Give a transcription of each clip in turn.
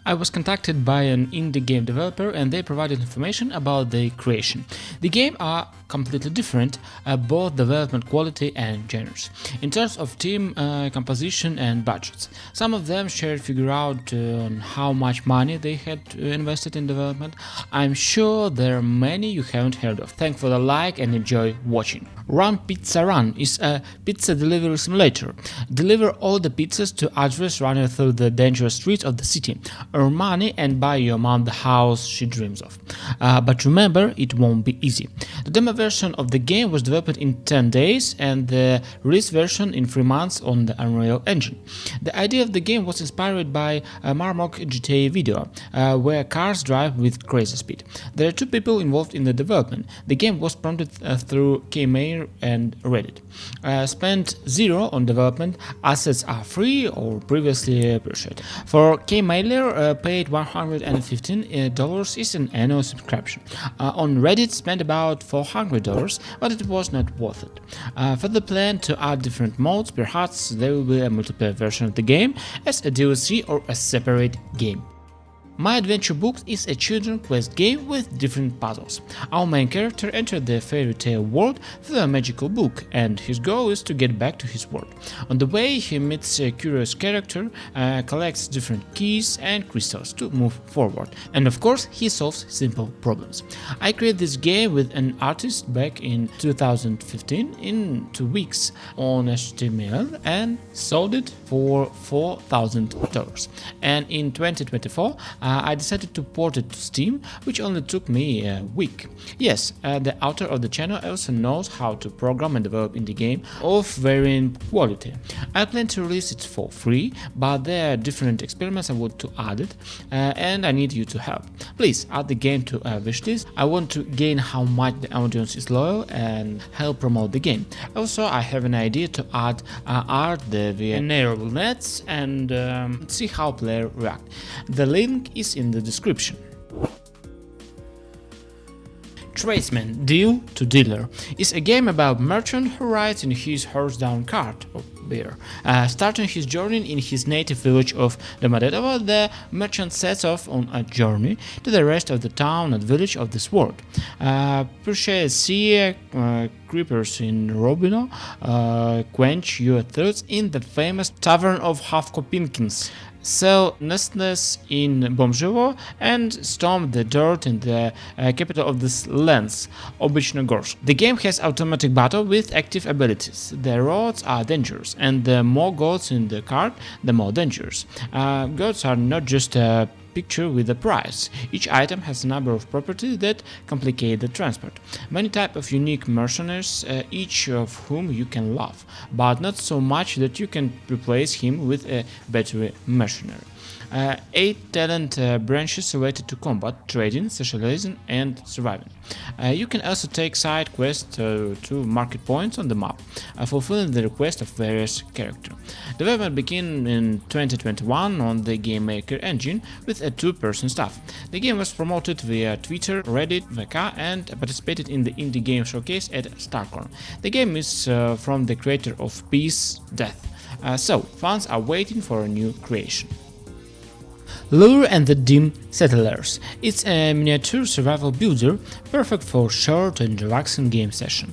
I was contacted by an indie game developer and they provided information about the creation. The game are completely different, both development quality and genres. In terms of team composition and budgets, some of them shared figure out on how much money they had invested in development. I'm sure there are many you haven't heard of. Thanks for the like and enjoy watching. Run Pizza Run is a pizza delivery simulator. Deliver all the pizzas to address running through the dangerous streets of the city. Earn money and buy your mom the house she dreams of. But remember, it won't be easy. The demo version of the game was developed in 10 days and the release version in 3 months on the Unreal Engine. The idea of the game was inspired by a Marmok GTA video, where cars drive with crazy speed. There are 2 people involved in the development. The game was prompted through Kmail and Reddit. Spent 0 on development, assets are free or previously purchased. For Kmailer, paid $115 is an annual subscription. On Reddit, spent about $400, but it was not worth it. For the plan to add different modes, perhaps there will be a multiplayer version of the game as a DLC or a separate game. My Adventure Books is a children's quest game with different puzzles. Our main character entered the fairy tale world through a magical book, and his goal is to get back to his world. On the way, he meets a curious character, collects different keys and crystals to move forward, and of course, he solves simple problems. I created this game with an artist back in 2015 in 2 weeks on HTML and sold it for $4,000. And in 2024, I decided to port it to Steam, which only took me a week. Yes, the author of the channel also knows how to program and develop indie game of varying quality. I plan to release it for free, but there are different experiments I want to add it, and I need you to help. Please add the game to a wishlist. I want to gain how much the audience is loyal and help promote the game. Also, I have an idea to add art via narrowable nets and see how players react. The link is in the description. Tradesman Deal to Dealer is a game about merchant who rides in his horse-drawn cart or bear. Starting his journey in his native village of Domodedovo, the merchant sets off on a journey to the rest of the town and village of this world. Purchase sea creepers in Robino, quench your thirsts in the famous Tavern of Half-Kopinkins, sell nestless in Bomzhevo, and storm the dirt in the capital of this lands, Obichnogorsk. The game has automatic battle with active abilities. The roads are dangerous, and the more goats in the cart, the more dangerous. Goats are not just a picture with a price. Each item has a number of properties that complicate the transport. Many types of unique mercenaries, each of whom you can love, but not so much that you can replace him with a better mercenary. 8 talent branches related to combat, trading, socializing, and surviving. You can also take side quests to market points on the map, fulfilling the request of various characters. Development began in 2021 on the Game Maker engine with a 2-person staff. The game was promoted via Twitter, Reddit, VK, and participated in the Indie Game Showcase at StarCon. The game is from the creator of Peace, Death, so fans are waiting for a new creation. Lueur and the Dim Settlers. It's a miniature survival builder, perfect for short and relaxing game session.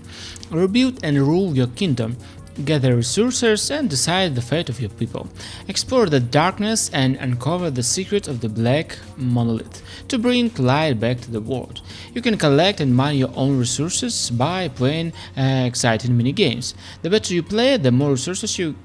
Rebuild and rule your kingdom, gather resources and decide the fate of your people. Explore the darkness and uncover the secrets of the Black Monolith to bring light back to the world. You can collect and mine your own resources by playing exciting mini-games. The better you play, the more resources you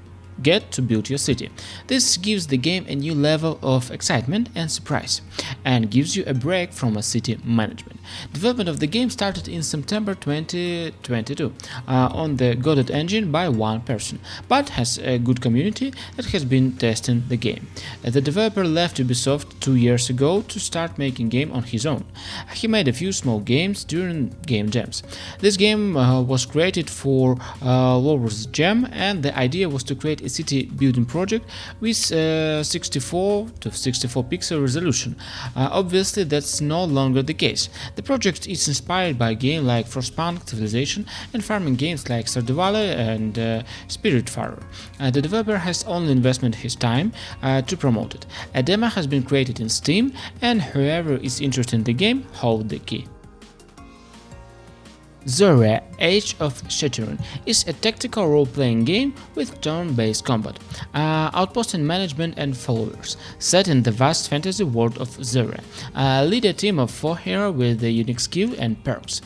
get to build your city. This gives the game a new level of excitement and surprise, and gives you a break from a city management. Development of the game started in September 2022 on the Godot engine by 1 person, but has a good community that has been testing the game. The developer left Ubisoft 2 years ago to start making game on his own. He made a few small games during game jams. This game was created for Lueur's Jam, and the idea was to create a city building project with 64 to 64 pixel resolution. Obviously, that's no longer the case. The project is inspired by games like Frostpunk, Civilization, and farming games like Stardew Valley and Spiritfarer. The developer has only invested his time to promote it. A demo has been created in Steam, and whoever is interested in the game hold the key. Zoria, Age of Shattering is a tactical role-playing game with turn-based combat, outpost and management and followers, set in the vast fantasy world of Zoria. Lead a team of 4 heroes with a unique skill and perks.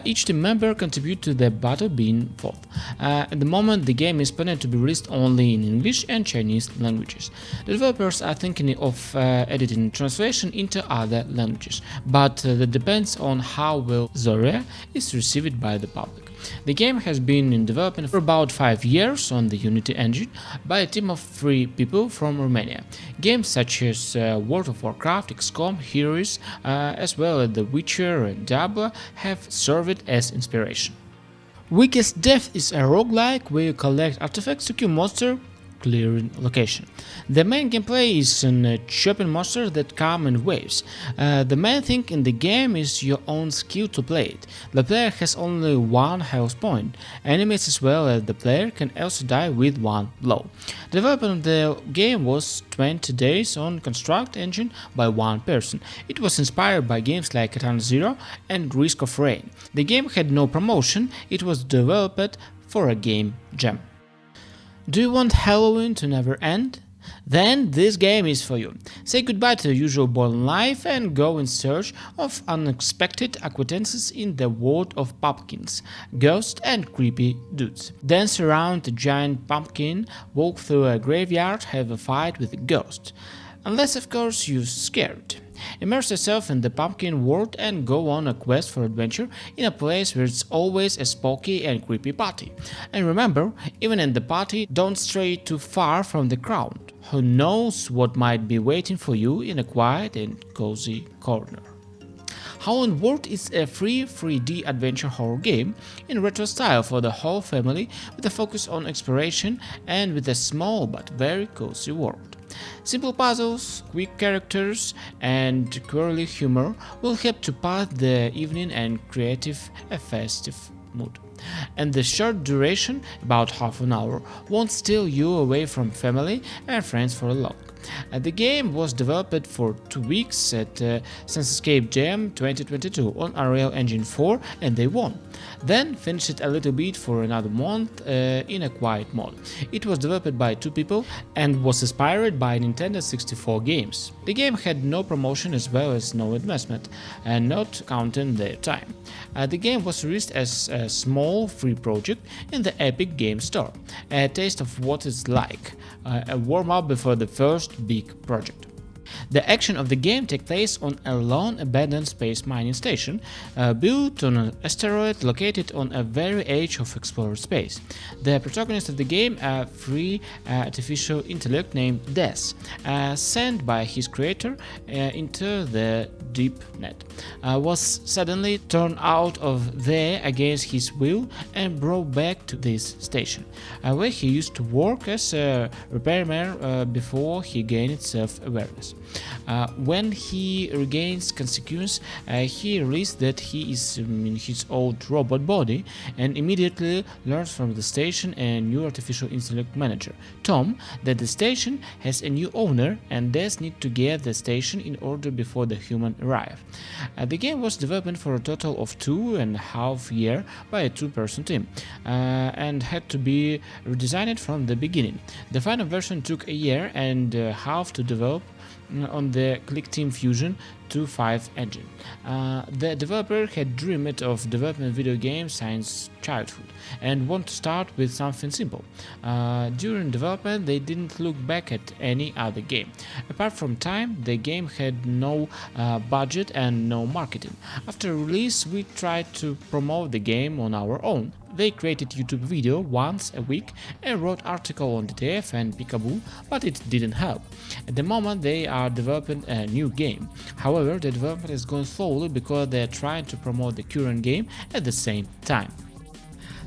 Each team member contributes to the battle being fought. At the moment, the game is planned to be released only in English and Chinese languages. The developers are thinking of editing translation into other languages, but that depends on how well Zoria is received by the public. The game has been in development for about 5 years on the Unity engine by a team of 3 people from Romania. Games such as World of Warcraft, XCOM, Heroes, as well as The Witcher and Diablo have served as inspiration. Weakest Death is a roguelike where you collect artifacts to kill monsters, clearing location. The main gameplay is in chopping monsters that come in waves. The main thing in the game is your own skill to play it. The player has only 1 health point. Enemies as well as the player can also die with 1 blow. The development of the game was 20 days on Construct engine by 1 person. It was inspired by games like Catan Zero and Risk of Rain. The game had no promotion, it was developed for a game jam. Do you want Halloween to never end? Then this game is for you. Say goodbye to the usual boring life and go in search of unexpected acquaintances in the world of pumpkins, ghosts and creepy dudes. Dance around a giant pumpkin, walk through a graveyard, have a fight with a ghost. Unless of course you're scared. Immerse yourself in the pumpkin world and go on a quest for adventure in a place where it's always a spooky and creepy party. And remember, even in the party, don't stray too far from the crowd. Who knows what might be waiting for you in a quiet and cozy corner. Underwold is a free 3D adventure horror game in retro style for the whole family with a focus on exploration and with a small but very cozy world. Simple puzzles, quick characters, and quirky humor will help to pass the evening and creative a festive mood. And the short duration, about half an hour, won't steal you away from family and friends for long. The game was developed for 2 weeks at Sensescape Jam 2022 on Unreal Engine 4 and they won. Then finished it a little bit for another month in a quiet mode. It was developed by 2 people and was inspired by Nintendo 64 games. The game had no promotion as well as no investment, and not counting their time. The game was released as a small free project in the Epic Games Store, a taste of what it's like, a warm-up before the first big project. The action of the game takes place on a lone abandoned space mining station built on an asteroid located on a very edge of explored space. The protagonist of the game, a free artificial intellect named Des, sent by his creator into the deep net, was suddenly turned out of there against his will and brought back to this station, where he used to work as a repairman before he gained self-awareness. When he regains consciousness, he realizes that he is in his old robot body and immediately learns from the station and new artificial intellect manager, Tom, that the station has a new owner and Des need to get the station in order before the human arrive. The game was developed for a total of 2.5 years by a 2-person team and had to be redesigned from the beginning. The final version took a year and a half to develop on the ClickTeam Fusion 2.5 engine. The developer had dreamed of developing video games since childhood and wanted to start with something simple. During development, they didn't look back at any other game. Apart from time, the game had no budget and no marketing. After release, we tried to promote the game on our own. They created YouTube video once a week and wrote article on DTF and Peekaboo, but it didn't help. At the moment, they are developing a new game. However, the development is going slowly because they are trying to promote the current game at the same time.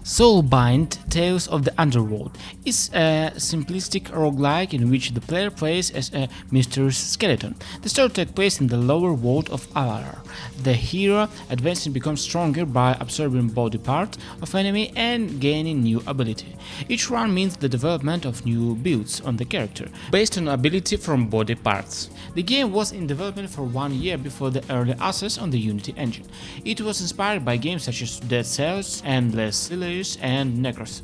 Soulbind Tales of the Underworld is a simplistic roguelike in which the player plays as a mysterious skeleton. The story takes place in the lower world of Alara. The hero advances and becomes stronger by absorbing body parts of enemy and gaining new ability. Each run means the development of new builds on the character, based on ability from body parts. The game was in development for 1 year before the early access on the Unity engine. It was inspired by games such as Dead Cells, Endless and Necros.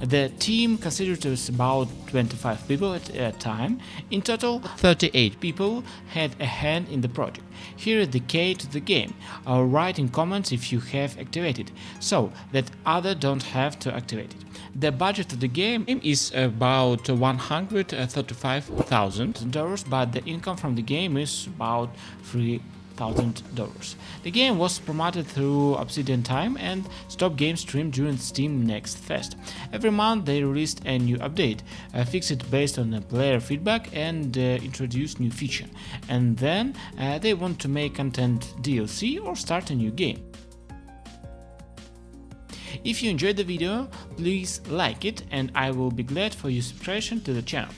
The team considers about 25 people at a time. In total, 38 people had a hand in the project. Here is the key to the game. Write in comments if you have activated, so that others don't have to activate it. The budget of the game is about $135,000, but the income from the game is about $3,000. The game was promoted through Obsidian Time and Stop Game Stream during Steam Next Fest. Every month they released a new update, fixed based on player feedback and introduced new feature. And then they want to make content DLC or start a new game. If you enjoyed the video, please like it and I will be glad for your subscription to the channel.